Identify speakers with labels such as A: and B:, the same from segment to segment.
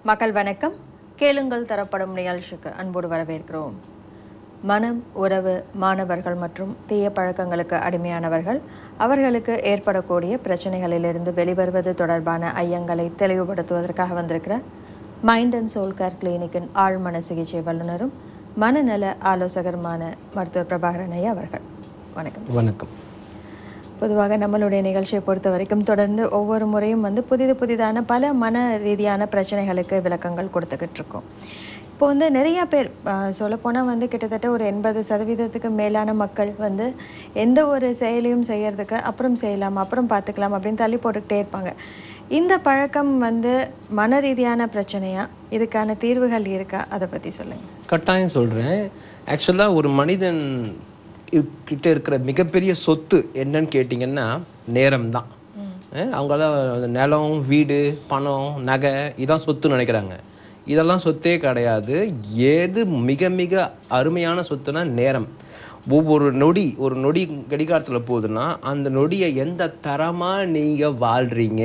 A: மக்கள் வணக்கம். கேளுங்கள் தரப்படும் நிகழ்ச்சிக்கு அன்போடு வரவேற்கிறோம். மனம், உறவு, மாணவர்கள் மற்றும் தீய பழக்கங்களுக்கு அடிமையானவர்கள் அவர்களுக்கு ஏற்படக்கூடிய பிரச்சனைகளிலிருந்து வெளிவருவது தொடர்பான ஐயங்களை தெளிவுபடுத்துவதற்காக வந்திருக்கிற மைண்ட் அண்ட் சோல் கேர் கிளினிக்கின் ஆழ்மன சிகிச்சை வல்லுநரும் மனநல ஆலோசகருமான மருத்துவர் பிரபாகரன் ஐயா அவர்கள். வணக்கம்.
B: வணக்கம்.
A: பொதுவாக நம்மளுடைய நிகழ்ச்சியை பொறுத்த வரைக்கும் தொடர்ந்து ஒவ்வொரு முறையும் புதிதான பல மன ரீதியான பிரச்சனைகளுக்கு விளக்கங்கள் கொடுத்துக்கிட்டு இருக்கோம். இப்போ நிறைய பேர் சொல்லப்போனால் கிட்டத்தட்ட ஒரு 80% மேலான மக்கள் எந்த ஒரு செயலையும் செய்யறதுக்கு அப்புறம் செய்யலாம், அப்புறம் பார்த்துக்கலாம் அப்படின்னு தள்ளி போட்டுக்கிட்டே இருப்பாங்க. இந்த பழக்கம் மன ரீதியான பிரச்சனையா? இதுக்கான தீர்வுகள் இருக்கா? அதை பற்றி சொல்லுங்கள்.
B: கட்டாயம் சொல்கிறேன். ஆக்சுவலாக ஒரு மனிதன் கிட்ட இருக்கிற மிகப்பெரிய சொத்து என்னன்னு கேட்டிங்கன்னா நேரம் தான். அவங்களாம் நிலம், வீடு, பணம், நகை இதான் சொத்துன்னு நினைக்கிறாங்க. இதெல்லாம் சொத்தே கிடையாது. ஏது மிக மிக அருமையான சொத்துனா நேரம். ஒவ்வொரு நொடி, ஒரு நொடி கடிகாரத்தில் போகுதுன்னா அந்த நொடியை எந்த தரமாக நீங்கள் வாழ்கிறீங்க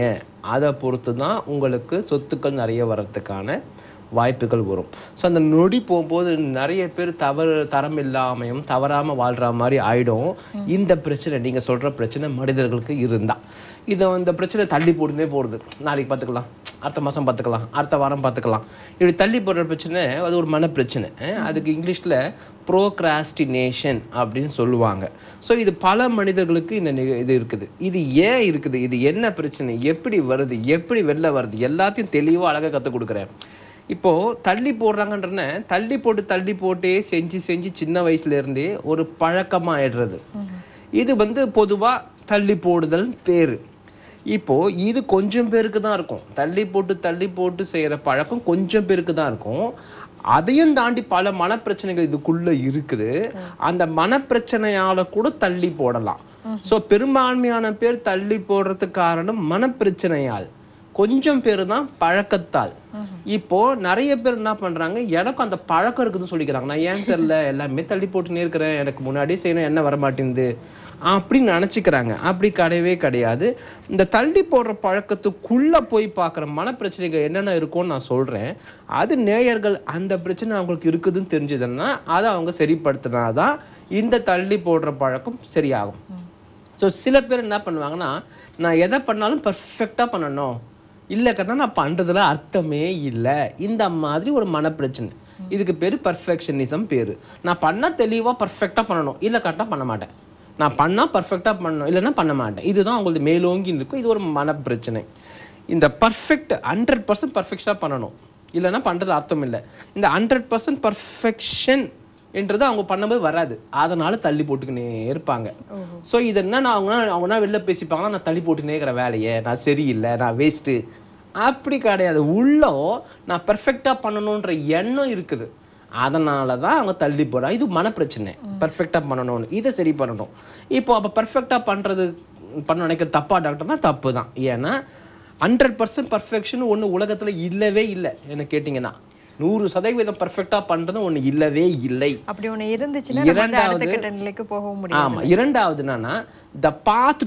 B: அதை பொறுத்து தான் உங்களுக்கு சொத்துக்கள் நிறைய வர்றதுக்கான வாய்ப்புகள் வரும். ஸோ அந்த நொடி போகும்போது நிறைய பேர் தரம் இல்லாமையும் தவறாமல் வாழ்கிற மாதிரி ஆகிடும். இந்த பிரச்சனை நீங்கள் சொல்கிற பிரச்சனை மனிதர்களுக்கு இருந்தால் இந்த பிரச்சனை தள்ளி போட்டுனே போடுது. நாளைக்கு பார்த்துக்கலாம், அடுத்த மாதம் பார்த்துக்கலாம், அடுத்த வாரம் பார்த்துக்கலாம், இப்படி தள்ளி போடுற பிரச்சனை அது ஒரு மன பிரச்சனை. அதுக்கு இங்கிலீஷில் ப்ரோக்ராஸ்டினேஷன் அப்படின்னு சொல்லுவாங்க. ஸோ இது பல மனிதர்களுக்கு இது இருக்குது. இது ஏன் இருக்குது, இது என்ன பிரச்சனை, எப்படி வருது, எப்படி வெளில வருது, எல்லாத்தையும் தெளிவாக அழகாக கற்றுக் கொடுக்குறேன். இப்போது தள்ளி போடுறாங்கன்றன தள்ளி போட்டே செஞ்சு சின்ன வயசுலேருந்தே ஒரு பழக்கமாகிடுறது. இது பொதுவாக தள்ளி போடுதல் பேர். இப்போது இது கொஞ்சம் பேருக்கு தான் இருக்கும். தள்ளி போட்டு செய்கிற பழக்கம் கொஞ்சம் பேருக்கு தான் இருக்கும். அதையும் தாண்டி பல மனப்பிரச்சனைகள் இதுக்குள்ளே இருக்குது. அந்த மனப்பிரச்சனையால் கூட தள்ளி போடலாம். ஸோ பெரும்பான்மையான பேர் தள்ளி போடுறதுக்கு காரணம் மனப்பிரச்சனையால், கொஞ்சம் பேர் தான் பழக்கத்தால். இப்போ நிறைய பேர் என்ன பண்றாங்க, எனக்கும் அந்த பழக்கம் இருக்குதுன்னு சொல்லிக்கிறாங்க. நான் ஏன் தெரியல, எல்லாமே தள்ளி போட்டுனே இருக்கிறேன், எனக்கு முன்னாடி செய்யணும், என்ன வரமாட்டேங்குது அப்படின்னு நினச்சிக்கிறாங்க. அப்படி கிடையவே கிடையாது. இந்த தள்ளி போடுற பழக்கத்துக்குள்ளே போய் பார்க்குற மனப்பிரச்சனைகள் என்னென்ன இருக்கும்னு நான் சொல்கிறேன். அது நேயர்கள் அந்த பிரச்சனை அவங்களுக்கு இருக்குதுன்னு தெரிஞ்சதுன்னா அதை அவங்க சரிப்படுத்தினாதான் இந்த தள்ளி போடுற பழக்கம் சரியாகும். ஸோ சில பேர் என்ன பண்ணுவாங்கன்னா, நான் எதை பண்ணாலும் பர்ஃபெக்டாக பண்ணணும், இல்லை கரெக்டாக நான் பண்ணுறதுல அர்த்தமே இல்லை, இந்த மாதிரி ஒரு மனப்பிரச்சனை. இதுக்கு பேர் பர்ஃபெக்ஷனிசம் பேர். நான் பண்ணால் தெளிவாக பர்ஃபெக்டாக பண்ணணும், இல்லை கரெக்டாக பண்ண மாட்டேன், நான் பண்ணால் பர்ஃபெக்டாக பண்ணணும், இல்லைன்னா பண்ண மாட்டேன். இதுதான் உங்களுக்கு மேலோங்கி இருக்கும். இது ஒரு மனப்பிரச்சனை. இந்த 100% பர்ஃபெக்டாக பண்ணணும், இல்லைன்னா பண்ணுறது அர்த்தம் இல்லை. இந்த 100% பர்ஃபெக்ஷன் என்றது அவங்க பண்ணும்போது வராது. அதனால தள்ளி போட்டுக்கினே இருப்பாங்க. ஸோ இது என்ன, அவங்க வெளில பேசிப்பாங்கன்னா, நான் தள்ளி போட்டுக்கினே இருக்கிற வேலையை, நான் சரியில்லை, நான் வேஸ்ட்டு, அப்படி கிடையாது. உள்ளோ நான் பர்ஃபெக்டாக பண்ணணுன்ற எண்ணம் இருக்குது. அதனால தான் அவங்க தள்ளி போடுறாங்க. இது மனப்பிரச்சனை. பர்ஃபெக்டாக பண்ணணும்னு, இதை சரி பண்ணணும். இப்போ அப்போ பர்ஃபெக்டாக பண்ண நினைக்கிற தப்பா டாக்டர்னா தப்பு தான். ஏன்னா 100% பர்ஃபெக்ஷன் ஒன்று உலகத்தில் இல்லவே இல்லை. என்ன கேட்டிங்கன்னா 100% பர்ஃபெக்டா பண்றது ஒண்ணு இல்லவே இல்லை.
A: அப்படி ஒண்ணு இருந்துச்சுன்னா அடுத்த கட்ட நிலைக்கு போக முடியாது.
B: ஆமா. இரண்டாவது என்னன்னா, the path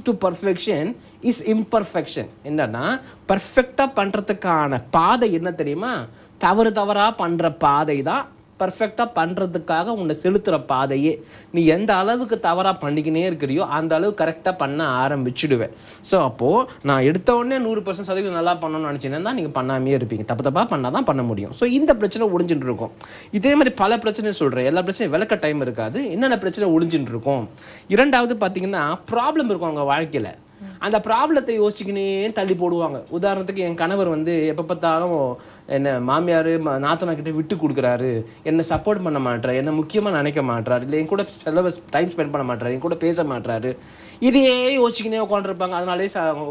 B: to perfection is imperfection. என்னன்னா பர்ஃபெக்டா பண்றதுக்கான பாதை என்ன தெரியுமா, தவறா பண்ற பாதை தான் பர்ஃபெக்டாக பண்ணுறதுக்காக உன்னை செலுத்துகிற பாதையே. நீ எந்த அளவுக்கு தவறாக பண்ணிக்கினே இருக்கிறியோ அந்த அளவு கரெக்டாக பண்ண ஆரம்பிச்சுடுவேன். ஸோ அப்போது நான் எடுத்த உடனே 100% நல்லா பண்ணணும்னு நினச்சிங்கன்னா தான் நீங்கள் பண்ணாமே இருப்பீங்க. தப்பாக பண்ணால் தான் பண்ண முடியும். ஸோ இந்த பிரச்சனை ஒழிஞ்சுட்டு இருக்கும். இதே மாதிரி பல பிரச்சனை சொல்கிறேன். எல்லா பிரச்சனையும் விளக்க டைம் இருக்காது. என்னென்ன பிரச்சனை ஒழிஞ்சுட்டு இருக்கும். இரண்டாவது பார்த்தீங்கன்னா, ப்ராப்ளம் இருக்கும் அவங்க வாழ்க்கையில். அந்த ப்ராப்ளத்தை யோசிச்சுக்கினே தள்ளி போடுவாங்க. உதாரணத்துக்கு என் கணவர் எப்போ பார்த்தாலும் என்ன மாமியார் நாத்தனா கிட்ட விட்டு கொடுக்குறாரு, என்னை சப்போர்ட் பண்ண மாட்டார், என்னை முக்கியமாக நினைக்க மாட்டார், இல்லை என் கூட டைம் ஸ்பெண்ட் பண்ண மாட்டார், என் கூட பேச மாட்டாரு, இதையே யோசிச்சுக்கினே உட்காந்துருப்பாங்க. அதனாலே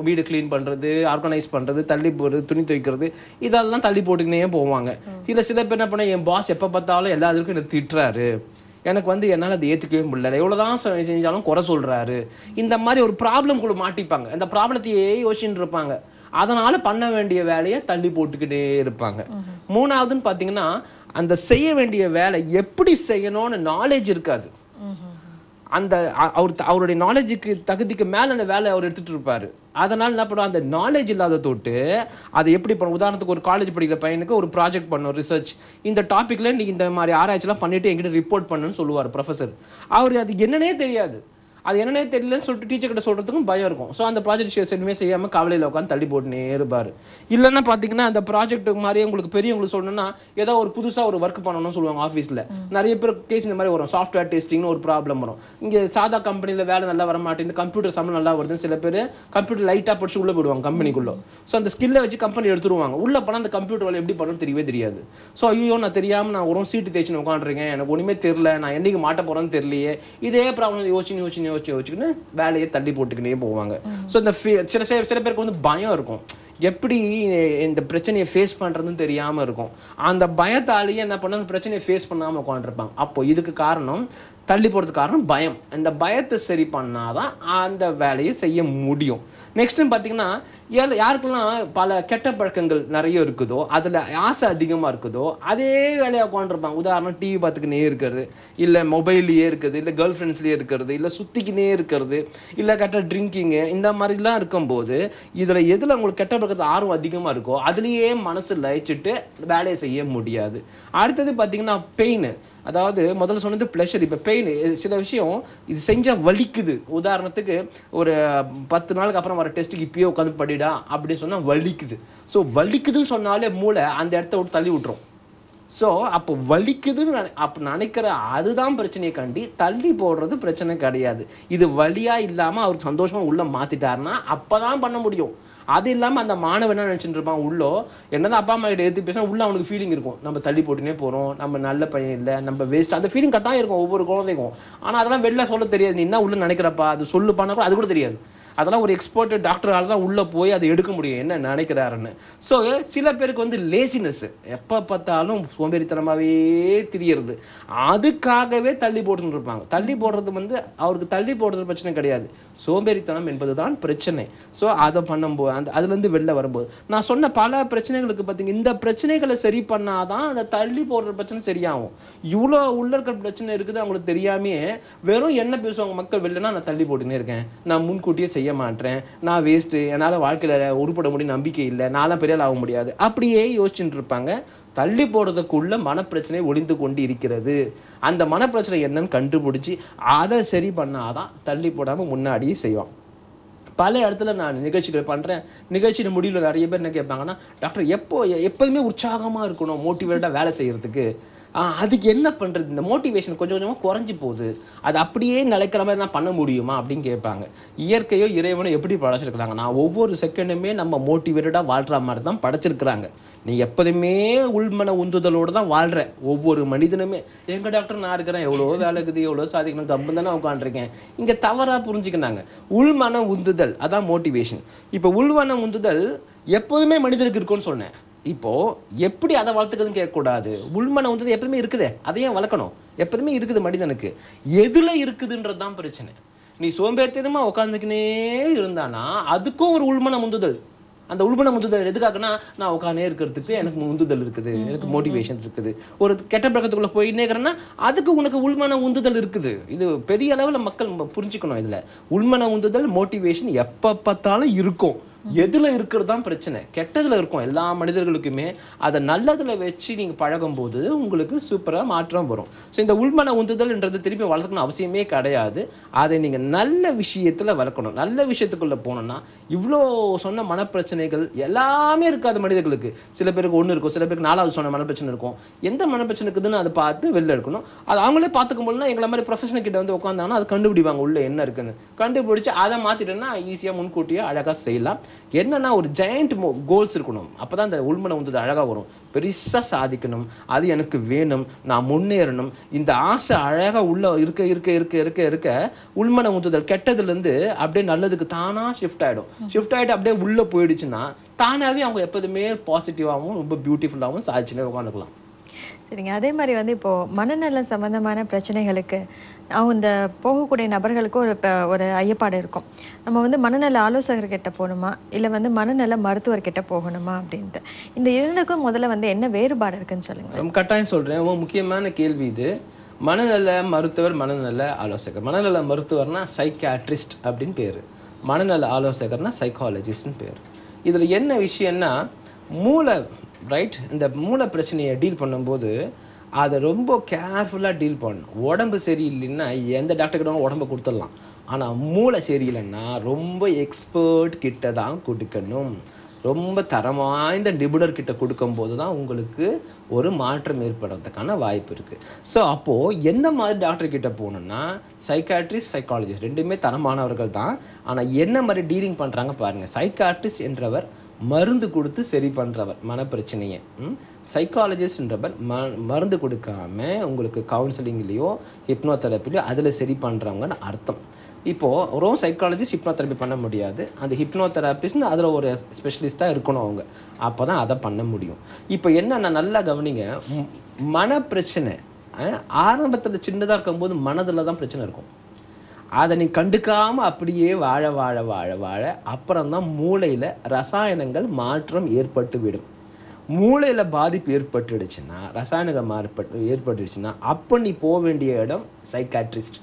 B: வீடு க்ளீன் பண்ணுறது, ஆர்கனைஸ் பண்ணுறது, தள்ளி போடுறது, துணி துவைக்கிறது, இதெல்லாம் தள்ளி போட்டுக்கினே போவாங்க. சில பேர் என்ன பண்ண, என் பாஸ் எப்போ பார்த்தாலும் எல்லாத்துக்கும் என்னை திட்டுறாரு, எனக்கு என்னால் அதை ஏற்றுக்கவே முடியல, எவ்வளோதான் செஞ்சாலும் குறை சொல்கிறாரு, இந்த மாதிரி ஒரு ப்ராப்ளம்குள்ளே மாட்டிப்பாங்க. அந்த ப்ராப்ளத்தையே யோசிச்சுட்டு இருப்பாங்க. அதனால் பண்ண வேண்டிய வேலையை தள்ளி போட்டுக்கிட்டே இருப்பாங்க. மூணாவதுன்னு பார்த்தீங்கன்னா, அந்த செய்ய வேண்டிய வேலை எப்படி செய்யணும்னு நாலேஜ் இருக்காது. அந்த அவருடைய நாலேஜுக்கு தகுதிக்கு மேலே அந்த வேலையை அவர் எடுத்துகிட்டு இருப்பார். அதனால் என்ன பண்ணுவோம், அந்த நாலேஜ் இல்லாத தொட்டு அதை எப்படி பண்ணும். உதாரணத்துக்கு ஒரு காலேஜ் படிக்கிற பையனுக்கு ஒரு ப்ராஜெக்ட் பண்ணணும், ரிசர்ச், இந்த டாப்பிக்கில் நீ இந்த மாதிரி ஆராய்ச்சிலாம் பண்ணிவிட்டு எங்கிட்ட ரிப்போர்ட் பண்ணுன்னு சொல்லுவார் ப்ரொஃபஸர். அவர் அது என்னன்னே தெரியாது. அது என்னன்னே தெரியலன்னு சொல்லிட்டு டீச்சர் கிட்ட சொல்கிறதுக்கும் பயம் இருக்கும். ஸோ அந்த ப்ராஜெக்ட் எதுவுமே செய்யாமல் கவலையில் உட்காந்து தள்ளி போட்டுனே இருப்பார். இல்லைன்னா பார்த்தீங்கன்னா அந்த ப்ராஜெக்ட் மாதிரி உங்களுக்கு பெரியவங்களுக்கு சொல்லணும்னா ஏதோ ஒரு புதுசாக ஒரு ஒர்க் பண்ணணும்னு சொல்லுவாங்க. ஆஃபீஸில் நிறைய பேர் கேஸ் இந்த மாதிரி வரும், சாஃப்ட்வேர் டெஸ்டிங்னு ஒரு ப்ராப்ளம் வரும். இங்கே சாதா கம்பெனியில் வேலை நல்லா வர மாட்டேங்குது, கம்ப்யூட்டர் சம்பளம் நல்லா வருதுன்னு சில பேர் கம்ப்யூட்டர் லைட்டாக படிச்சு உள்ளே போயிடுவாங்க கம்பெனிக்குள்ளே. ஸோ அந்த ஸ்கில்லை வச்சு கம்பெனி எடுத்துருவாங்க. உள்ளே போனால் அந்த கம்ப்யூட்டர் வேலை எப்படி பண்ணணும்னு தெரியவே தெரியாது. ஸோ ஐயோ நான் தெரியாமல் நான் ஒரு சீட்டு தேய்ச்சின்னு உட்காந்துருக்கேன், எனக்கு ஒன்றுமே தெரியல, நான் என்னைக்கு மாட்ட போகிறேன்னு தெரியலையே, இதே ப்ராப்ளம் யோசிச்சுன்னு வேலையை தள்ளி போட்டுக்கிட்டே போவாங்க. ஸோ இந்த சில பேருக்கு வந்து பயம் இருக்கும், எப்படி இந்த பிரச்சனையை ஃபேஸ் பண்ணுறதுன்னு தெரியாமல் இருக்கும். அந்த பயத்தாலேயே என்ன பண்ண பிரச்சனையை ஃபேஸ் பண்ணாமல் உட்காந்துருப்பாங்க. அப்போ இதுக்கு காரணம், தள்ளி போகிறதுக்கு காரணம் பயம். இந்த பயத்தை சரி பண்ணாதான் அந்த வேலையை செய்ய முடியும். நெக்ஸ்ட்டு பார்த்தீங்கன்னா யாருக்கெல்லாம் பல கெட்ட பழக்கங்கள் நிறைய இருக்குதோ, அதில் ஆசை அதிகமாக இருக்குதோ, அதே வேலையை உட்காந்துருப்பாங்க. உதாரணம் டிவி பார்த்துக்கினே இருக்கிறது, இல்லை மொபைல்லையே இருக்குது, இல்லை கேர்ள் ஃப்ரெண்ட்ஸ்லேயே இருக்கிறது, இல்லை சுற்றிக்கினே இருக்கிறது, இல்லை கெட்ட ட்ரிங்கிங்கு, இந்த மாதிரிலாம் இருக்கும்போது இதில் எதில் உங்களுக்கு கெட்ட பழக்கத்தில் ஆர்வம் அதிகமாக இருக்கோ அதுலேயே மனசு லயிச்சுட்டு வேலையை செய்ய முடியாது. அடுத்தது பார்த்தீங்கன்னா பெயின். அதாவது முதல்ல சொன்னது ப்ளஷர், இப்போ பெயின். சில விஷயம் இது செஞ்சால் வலிக்குது. உதாரணத்துக்கு ஒரு 10 நாளுக்கு அப்புறம் வர டெஸ்ட்டுக்கு இப்பயே உட்காந்து படிடா அப்படின்னு சொன்னால் வலிக்குது. ஸோ வலிக்குதுன்னு சொன்னாலே மூளை அந்த இடத்த விட்டு தள்ளி விட்டுரும். ஸோ அப்போ வலிக்குதுன்னு அப்போ நினைக்கிற அதுதான் பிரச்சனையை கண்டி தள்ளி போடுறது பிரச்சனை கிடையாது. இது வலியாக இல்லாமல் அவருக்கு சந்தோஷமாக உள்ளே மாற்றிட்டாருன்னா அப்போ தான் பண்ண முடியும். அது இல்லாமல் அந்த மாணவன் என்ன நினச்சிட்டு இருப்பான், உள்ளோ என்னதான் அப்பா அம்மா கிட்ட எடுத்து பேசினா உள்ள அவனுக்கு ஃபீலிங் இருக்கும், நம்ம தள்ளி போட்டுனே போகிறோம், நம்ம நல்ல பையன் இல்லை, நம்ம வேஸ்ட், அந்த ஃபீலிங் கட்டாயம் இருக்கும் ஒவ்வொரு குழந்தைக்கும். ஆனால் அதெல்லாம் வெளில சொல்ல தெரியாது. நீ என்ன உள்ள நினைக்கிறப்பா அது சொல்லு பண்ண கூட அது கூட தெரியாது. அதெல்லாம் ஒரு எக்ஸ்பர்ட் டாக்டரால் தான் உள்ளே போய் அதை எடுக்க முடியும் என்ன நினைக்கிறாருன்னு. ஸோ சில பேருக்கு வந்து லேசினஸ், எப்போ பார்த்தாலும் சோம்பேறித்தனமாகவே திரியறது, அதுக்காகவே தள்ளி போட்டுன்னு இருப்பாங்க. தள்ளி போடுறது வந்து அவருக்கு தள்ளி போடுறது பிரச்சனை கிடையாது, சோம்பேறித்தனம் என்பது தான் பிரச்சனை. ஸோ அதை பண்ணும்போது அதுலேருந்து வெளில வரும்போது நான் சொன்ன பல பிரச்சனைகளுக்கு பார்த்தீங்க, இந்த பிரச்சனைகளை சரி பண்ணாதான் அந்த தள்ளி போடுற பிரச்சனை சரியாகும். இவ்வளோ உள்ள இருக்கிற பிரச்சனை இருக்குது அவங்களுக்கு தெரியாமே வெறும் என்ன பேசுவாங்க மக்கள் வெளிலனா, நான் தள்ளி போட்டுன்னே இருக்கேன், நான் முன்கூட்டியே செய்ய மாட்டேன், நான் வேஸ்ட்டு, என்னால் வாழ்க்கையில் உருப்பட முடியும் நம்பிக்கை இல்லை, நான்லாம் பெரிய ஆக முடியாது, அப்படியே யோசிச்சுட்டு இருப்பாங்க. தள்ளி போடுறதுக்குள்ள மனப்பிரச்சனை ஒளிந்து கொண்டு இருக்கிறது. அந்த மனப்பிரச்சனை என்னன்னு கண்டுபிடிச்சி அதை சரி பண்ணாதான் தள்ளி போடாமல் முன்னாடியே செய்வான். பல இடத்துல நான் நிகழ்ச்சிகள் பண்ணுறேன். நிகழ்ச்சியின் முடிவில் நிறைய பேர் என்ன கேட்பாங்கன்னா, டாக்டர் எப்போதுமே உற்சாகமாக இருக்கணும் மோட்டிவேட்டாக வேலை செய்கிறதுக்கு, அதுக்கு என்ன பண்ணுறது, இந்த மோட்டிவேஷன் கொஞ்சம் கொஞ்சமாக குறைஞ்சி போகுது, அது அப்படியே நிலைக்கிற மாதிரி நான் பண்ண முடியுமா அப்படின்னு கேட்பாங்க. இயற்கையோ இறைவனோ எப்படி படைச்சிருக்கிறாங்க, நான் ஒவ்வொரு செகண்டுமே நம்ம மோட்டிவேட்டடாக வாழ்கிற மாதிரி தான் படைச்சிருக்கிறாங்க. நீ எப்போதுமே உள்மன உந்துதலோடு தான் வாழ்கிற ஒவ்வொரு மனிதனுமே. எங்கள் டாக்டர் நான் இருக்கிறேன், எவ்வளோ வேலை இருக்குது, எவ்வளோ சாதிக்கணும், கம்பு தானே உட்காந்துருக்கேன், இங்கே தவறாக புரிஞ்சுக்கினாங்க. உள்மன உந்துதல் அதான் மோட்டிவேஷன். இப்போ உள்மன உந்துதல் எப்போதுமே மனிதனுக்கு இருக்குன்னு சொன்னேன். இப்போ எப்படி அதை வளர்த்துக்கிறதுன்னு கேட்கக்கூடாது. உள்மன உந்துதல் எப்போதுமே இருக்குதே, அதையும் வளர்க்கணும். எப்போதுமே இருக்குது மனிதனுக்கு, எதில் இருக்குதுன்றது தான் பிரச்சனை. நீ சோம்பேறித்தனமா உட்காந்துக்கினே இருந்தானா அதுக்கும் ஒரு உள்மன உந்துதல். அந்த உள்மன உந்துதல் எதுக்காகனா, நான் உட்காந்தே இருக்கிறதுக்கு எனக்கு உந்துதல் இருக்குது, எனக்கு மோட்டிவேஷன் இருக்குது. ஒரு கெட்ட பழக்கத்துக்குள்ள போயின்னே இருக்கிறேன்னா அதுக்கு உனக்கு உள்மன உந்துதல் இருக்குது. இது பெரிய அளவில் மக்கள் புரிஞ்சுக்கணும். இதில் உள்மன உந்துதல் மோட்டிவேஷன் எப்போ பார்த்தாலும் இருக்கும். எதில் இருக்கிறது தான் பிரச்சனை. கெட்டதில் இருக்கும் எல்லா மனிதர்களுக்குமே. அதை நல்லதில் வச்சு நீங்கள் பழகும்போது உங்களுக்கு சூப்பராக மாற்றம் வரும். ஸோ இந்த உள்மன உந்துதல்ன்றது திருப்பி வளர்க்கணும் அவசியமே கிடையாது. அதை நீங்கள் நல்ல விஷயத்தில் வளர்க்கணும். நல்ல விஷயத்துக்குள்ளே போனோன்னா இவ்வளோ சொன்ன மனப்பிரச்சனைகள் எல்லாமே இருக்காது மனிதர்களுக்கு. சில பேருக்கு ஒன்று இருக்கும், சில பேருக்கு 4வது சொன்ன மனப்பிரச்சனை இருக்கும். எந்த மனப்பிரச்சனை இருக்குதுன்னு அதை பார்த்து வெளில எடுக்கணும். அது அவங்களே பார்த்துக்கும் போதுனா எங்களை மாதிரி ப்ரொஃபஷனல் கிட்ட வந்து உட்காந்தாங்கன்னா அது கண்டுபிடிவாங்க உள்ளே என்ன இருக்குன்னு. கண்டுபிடிச்சி அதை மாற்றிட்டோன்னா ஈஸியாக முன்கூட்டியே அழகாக செய்யலாம். என்னன்னா ஒரு ஜெயண்ட் கோல்ஸ் இருக்கணும். அப்போதான் அந்த உள்மன உந்துதல் அழகாக வரும். பெருசாக சாதிக்கணும், அது எனக்கு வேணும், நான் முன்னேறணும், இந்த ஆசை அழகாக உள்ள இருக்க இருக்க இருக்க இருக்க இருக்க உள்மன உந்துதல் கெட்டதுலேருந்து அப்படியே நல்லதுக்கு தானாக ஷிஃப்ட் ஆகிடும். ஷிஃப்ட் ஆகிட்டு அப்படியே உள்ளே போயிடுச்சுன்னா தானாகவே அவங்க எப்போதுமே பாசிட்டிவாகவும் ரொம்ப பியூட்டிஃபுல்லாகவும் சாதிச்சுனே உட்காந்துக்கலாம்.
A: சரிங்க. அதே மாதிரி வந்து இப்போது மனநல சம்மந்தமான பிரச்சனைகளுக்கு அவங்க இந்த போகக்கூடிய நபர்களுக்கு ஒரு ஐயப்பாடு இருக்கும். நம்ம வந்து மனநல ஆலோசகர்கிட்ட போகணுமா இல்லை வந்து மனநல மருத்துவர்கிட்ட போகணுமா அப்படின்ட்டு. இந்த இரண்டுக்கும் முதல்ல வந்து என்ன வேறுபாடு இருக்குன்னு சொல்லுங்கள்.
B: கட்டாயம் சொல்கிறேன். முக்கியமான கேள்வி இது. மனநல மருத்துவர், மனநல ஆலோசகர். மனநல மருத்துவர்னா சைக்காட்ரிஸ்ட் அப்படின்னு பேர், மனநல ஆலோசகர்னா சைக்காலஜிஸ்ட்னு பேர். இதில் என்ன விஷயம்னா மூளை ரைட், இந்த மூளை பிரச்சனையை டீல் பண்ணும்போது அதை ரொம்ப கேர்ஃபுல்லாக டீல் பண்ணணும். உடம்பு சரியில்லைன்னா எந்த டாக்டர்கிட்ட உடம்பை கொடுத்துடலாம், ஆனால் மூளை சரியில்லைன்னா ரொம்ப எக்ஸ்பர்ட் கிட்ட தான் கொடுக்கணும். ரொம்ப தரம் வாய்ந்த நிபுணர்கிட்ட கொடுக்கும்போது தான் உங்களுக்கு ஒரு மாற்றம் ஏற்படுறதுக்கான வாய்ப்பு இருக்குது. ஸோ அப்போது எந்த மாதிரி டாக்டர்கிட்ட போகணுன்னா சைக்காட்ரிஸ்ட், சைக்காலஜிஸ்ட் ரெண்டுமே தரமானவர்கள் தான். ஆனால் என்ன மாதிரி டீலிங் பண்ணுறாங்க பாருங்கள். சைக்காட்ரிஸ்ட் என்றவர் மருந்து கொடுத்து சரி பண்ணுறவர் மனப்பிரச்சனையை, சைக்காலஜிஸ்ட்ன்றவர் மருந்து கொடுக்காம உங்களுக்கு கவுன்சிலிங்லேயோ ஹிப்னோதெரப்பிலையோ அதில் சரி பண்ணுறவங்கன்னு அர்த்தம். இப்போது ஒரு சைக்காலஜிஸ்ட் ஹிப்னோதெரப்பி பண்ண முடியாது, அந்த ஹிப்னோதெரபிஸ்ட்னு அதில் ஒரு ஸ்பெஷலிஸ்ட்டாக இருக்கணும் அவங்க, அப்போ தான் அதை பண்ண முடியும். இப்போ என்னென்னா நல்லா கவனிங்க, மனப்பிரச்சனை ஆரம்பத்தில் சின்னதாக இருக்கும்போது மனதில் தான் பிரச்சனை இருக்கும். அதை நீ கண்டுக்காமல் அப்படியே வாழ வாழ வாழ வாழ அப்புறம்தான் மூளையில் ரசாயனங்கள் மாற்றம் ஏற்பட்டு விடும். மூளையில் பாதிப்பு ஏற்பட்டுடுச்சுன்னா, ரசாயனங்கள் ஏற்பட்டுடுச்சுன்னா அப்போ நீ போக வேண்டிய இடம் சைக்காட்ரிஸ்ட்.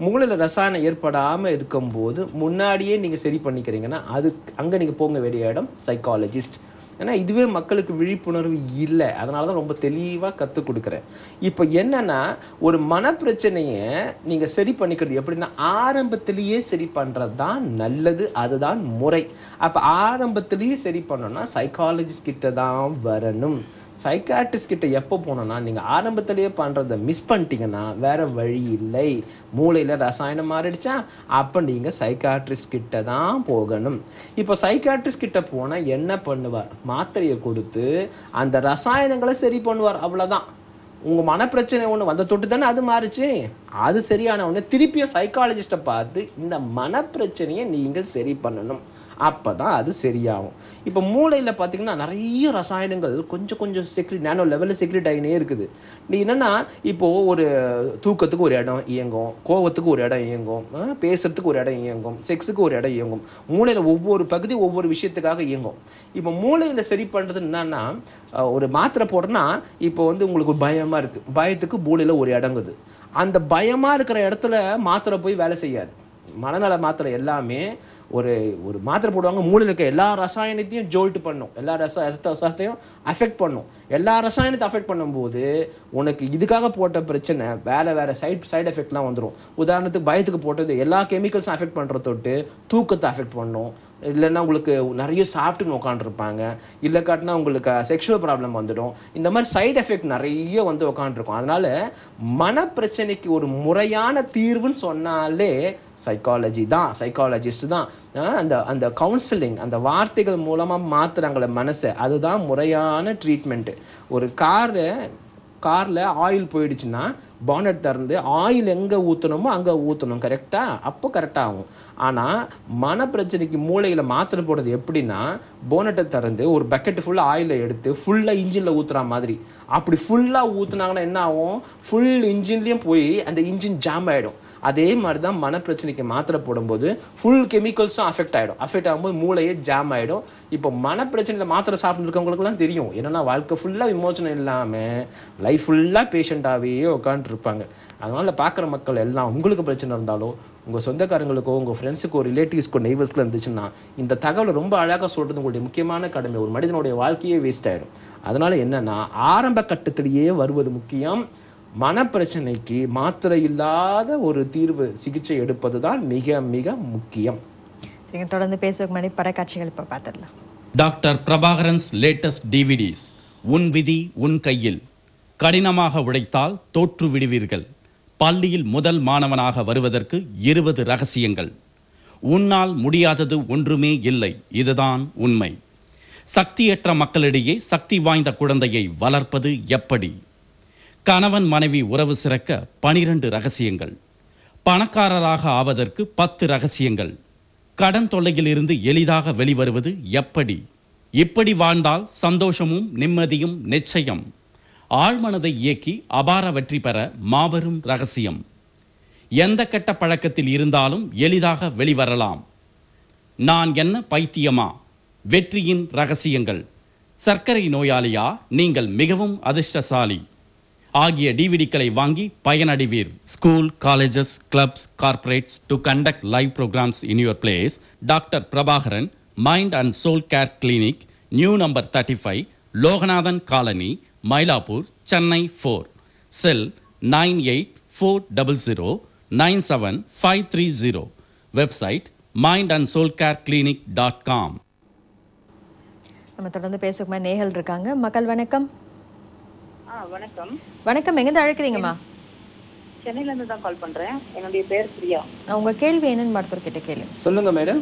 B: மூளையில் ரசாயனம் ஏற்படாமல் இருக்கும்போது முன்னாடியே நீங்கள் சரி பண்ணிக்கிறீங்கன்னா அது அங்கே நீங்கள் போக வேண்டிய இடம் சைக்காலஜிஸ்ட். ஏன்னா இதுவே மக்களுக்கு விழிப்புணர்வு இல்லை, அதனால தான் ரொம்ப தெளிவாக கற்றுக் கொடுக்குறேன். இப்போ என்னென்னா ஒரு மனப்பிரச்சனையை நீங்கள் சரி பண்ணிக்கிறது எப்படின்னா ஆரம்பத்திலேயே சரி பண்ணுறது தான் நல்லது, அதுதான் முறை. அப்போ ஆரம்பத்திலேயே சரி பண்ணோன்னா சைக்காலஜிஸ்ட் கிட்ட தான் வரணும். சைக்காட்ரிஸ்ட் கிட்ட எப்போ போனோன்னா நீங்கள் ஆரம்பத்திலேயே பண்ணுறதை மிஸ் பண்ணிட்டீங்கன்னா வேறு வழி இல்லை. மூளையில் ரசாயனம் மாறிடுச்சா அப்போ நீங்கள் சைக்காட்ரிஸ்ட் கிட்ட தான் போகணும். இப்போ சைக்காட்ரிஸ்ட் கிட்ட போனால் என்ன பண்ணுவார், மாத்திரையை கொடுத்து அந்த ரசாயனங்களை சரி பண்ணுவார், அவ்வளோதான். உங்கள் மனப்பிரச்சனை ஒன்று வந்த தொட்டு தானே அது மாறிச்சு, அது சரியான ஒன்று திருப்பியும் சைக்காலஜிஸ்ட்டை பார்த்து இந்த மனப்பிரச்சனையை நீங்கள் சரி பண்ணணும், அப்போ தான் அது சரியாகும். இப்போ மூளையில் பார்த்திங்கன்னா நிறைய ரசாயனங்கள் கொஞ்சம் கொஞ்சம் நானோ லெவலில் செக்ரெட் ஆகினே இருக்குது. நீ என்னென்னா இப்போது ஒரு தூக்கத்துக்கு ஒரு இடம் இயங்கும், கோவத்துக்கு ஒரு இடம் இயங்கும், பேசுறதுக்கு ஒரு இடம் இயங்கும், செக்ஸுக்கு ஒரு இடம் இயங்கும். மூளையில் ஒவ்வொரு பகுதி ஒவ்வொரு விஷயத்துக்காக இயங்கும். இப்போ மூளையில் சரி பண்ணுறது என்னன்னா, ஒரு மாத்திரை போடுறேன்னா இப்போ உங்களுக்கு பயமாக இருக்குது, பயத்துக்கு மூளையில் ஒரு இடங்குது. அந்த பயமாக இருக்கிற இடத்துல மாத்திரை போய் வேலை செய்யாது. மனநல மாத்திரை எல்லாமே ஒரு ஒரு மாத்திரை போடுவாங்க, மூளையில் இருக்க எல்லா ரசாயனத்தையும் ஜோல்ட் பண்ணும், எல்லா ரசாயனத்தையும் அஃபெக்ட் பண்ணும். எல்லா ரசாயனத்தை அஃபெக்ட் பண்ணும்போது உனக்கு இதுக்காக போட்ட பிரச்சனை வேறு சைடு எஃபெக்ட்லாம் வந்துடும். உதாரணத்துக்கு பயத்துக்கு போட்டது எல்லா கெமிக்கல்ஸும் அஃபெக்ட் பண்ணுற தொட்டு தூக்கத்தை அஃபெக்ட் பண்ணும். இல்லைன்னா உங்களுக்கு நிறைய சாப்பிட்டுன்னு உட்காந்துருப்பாங்க, இல்லை காட்டினா உங்களுக்கு செக்ஷுவல் ப்ராப்ளம் வந்துடும். இந்த மாதிரி சைடு எஃபெக்ட் நிறைய உட்காந்துருக்கும். அதனால் மனப்பிரச்சனைக்கு ஒரு முறையான தீர்வுன்னு சொன்னாலே சைக்காலஜி தான், சைக்காலஜிஸ்ட் தான். அந்த கவுன்சிலிங், அந்த வார்த்தைகள் மூலமாக மாற்றுறாங்களே மனசை, அதுதான் முறையான ட்ரீட்மெண்ட்டு. ஒரு காரில் ஆயில் போயிடுச்சுன்னா பானட் திறந்து ஆயில் எங்கே ஊற்றணுமோ அங்கே ஊற்றணும், கரெக்டாக, அப்போ கரெக்டாகும். ஆனால் மனப்பிரச்சனைக்கு மூளையில் மாத்திரை போடுறது எப்படின்னா, போனட்டை திறந்து ஒரு பக்கெட்டு ஃபுல்லாக ஆயிலை எடுத்து ஃபுல்லாக இன்ஜினில் ஊற்றுற மாதிரி. அப்படி ஃபுல்லாக ஊற்றுனாங்கன்னா என்ன ஆகும், ஃபுல் இன்ஜின்லேயும் போய் அந்த இன்ஜின் ஜாம் ஆகிடும். அதே மாதிரி தான் மனப்பிரச்சனைக்கு மாத்திரை போடும்போது ஃபுல் கெமிக்கல்ஸும் அஃபெக்ட் ஆகும்போது மூளையே ஜாம் ஆகிடும். இப்போ மனப்பிரச்சனையில் மாத்திரை சாப்பிட்டுருக்கவங்களுக்குலாம் தெரியும் என்னென்னா வாழ்க்கை ஃபுல்லாக விமோச்சனம் இல்லாமல் லைஃப் ஃபுல்லாக பேஷண்ட்டாகவே உட்காந்துருப்பாங்க. அதனால் பார்க்குற மக்கள் எல்லாம் உங்களுக்கு பிரச்சனை இருந்தாலோ, உங்கள் சொந்தக்காரங்களுக்கோ, உங்கள் ஃப்ரெண்ட்ஸுக்கோ, ரிலேட்டிவ்ஸ்க்கோ, நெய்பர்ஸ்க்கோ இருந்துச்சுன்னா இந்த தகவலை ரொம்ப அழகாக சொல்கிறது உங்களுடைய முக்கியமான கடமை. ஒரு மனிதனுடைய வாழ்க்கையே வேஸ்ட் ஆகிடும். அதனால் என்னென்னா ஆரம்ப கட்டத்திலேயே வருவது முக்கியம். மனப்பிரச்சனைக்கு மாத்திரை இல்லாத ஒரு தீர்வு சிகிச்சை எடுப்பது தான் மிக மிக முக்கியம்.
A: சரி, தொடர்ந்து பேசுவதற்கு முன்னாடி படக்காட்சிகள் இப்போ பார்த்துடலாம்.
C: Doctor Prabhakaran's latest DVDs. உன் விதி உன் கையில். கடினமாக உழைத்தால் தோற்று விடுவீர்கள். பள்ளியில் முதல் மாணவனாக வருவதற்கு 20 ரகசியங்கள். உன்னால் முடியாதது ஒன்றுமே இல்லை, இதுதான் உண்மை. சக்தியற்ற மக்களிடையே சக்தி வாய்ந்த குழந்தையை வளர்ப்பது எப்படி? கணவன் மனைவி உறவு சிறக்க 12 ரகசியங்கள். பணக்காரராக ஆவதற்கு 10 ரகசியங்கள். கடன் தொல்லையில் இருந்து எளிதாக வெளிவருவது எப்படி? இப்படி வாழ்ந்தால் சந்தோஷமும் நிம்மதியும் நிச்சயம். ஆழ்மனதை இயக்கி அபார வெற்றி பெற மாபெரும் ரகசியம். எந்த கெட்ட பழக்கத்தில் இருந்தாலும் எளிதாக வெளிவரலாம். நான் என்ன பைத்தியமா? வெற்றியின் ரகசியங்கள். சர்க்கரை நோயாளியா? நீங்கள் மிகவும் அதிர்ஷ்டசாலி. ஆகிய டிவிடிக்களை வாங்கி பயனடைவீர். School, colleges, clubs, corporates to conduct live programmes in your place. Doctor Prabhakaran, mind and soul care clinic, new number 35, Loganathan colony, Mylapore, Chennai 4. Cell 9840097530. Website mindandsoulcareclinic.com.
A: நம்ம தொடர்ந்து பேசுவோம். நேயர்கள் இருக்காங்க. மக்கள் வணக்கம்.
D: வணக்கம்.
A: வணக்கம். எங்க அழைக்கிறீங்கம்மா?
D: சென்னையில இருந்து தான் கால் பண்றேன். என்னுடைய பேர் பிரியா.
A: உங்க கேள்வி என்னன்னு மருத்துவர் கிட்ட கேளு.
B: சொல்லுங்க மேடம்.